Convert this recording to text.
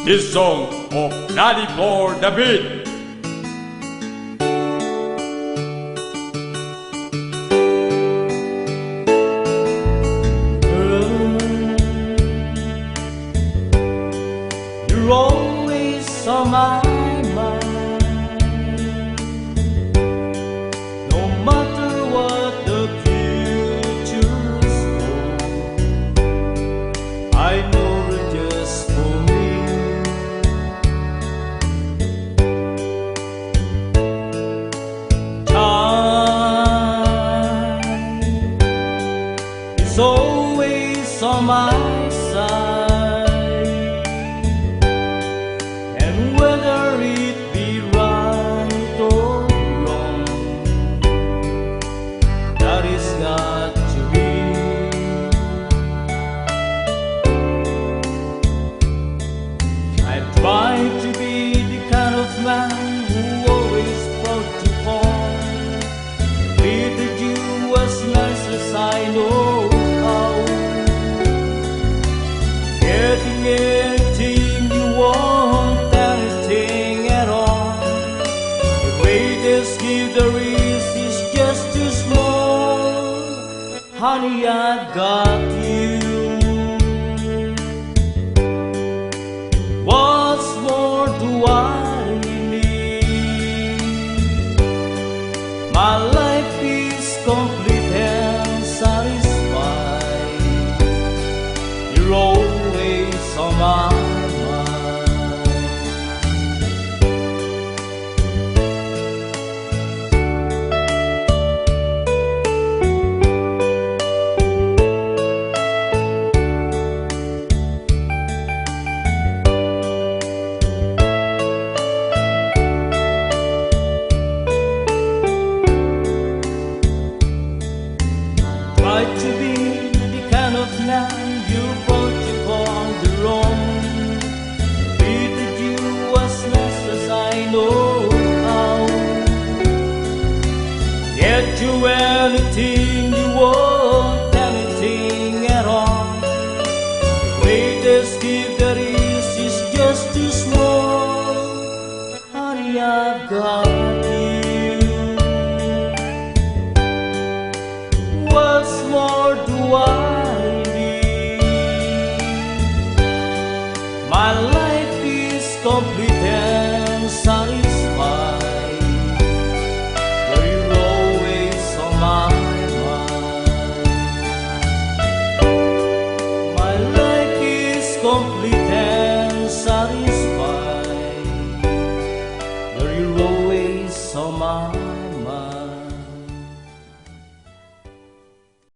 This song of Daddy for David. You're always on my mind, no matter what the future's hold. I know you're just for me. Time is always on my side. Whether it be right or wrong, that is not to be. I try to be the kind of man who always fought to fall, treated you as nice as I know how, getting anything you want, gift there is just too small. Honey, I got you. What's more do I need? My life is complete and satisfied. You're always on my mind. Try to be the kind of man you brought upon the wrong, treated you as nice as I know how, get you anything you want, anything at all. The greatest gift there is just too small. Honey, I've got you. What's more do I need? My life is complete and satisfied. You're always on my mind. My life is complete and satisfied. You're always on my mind.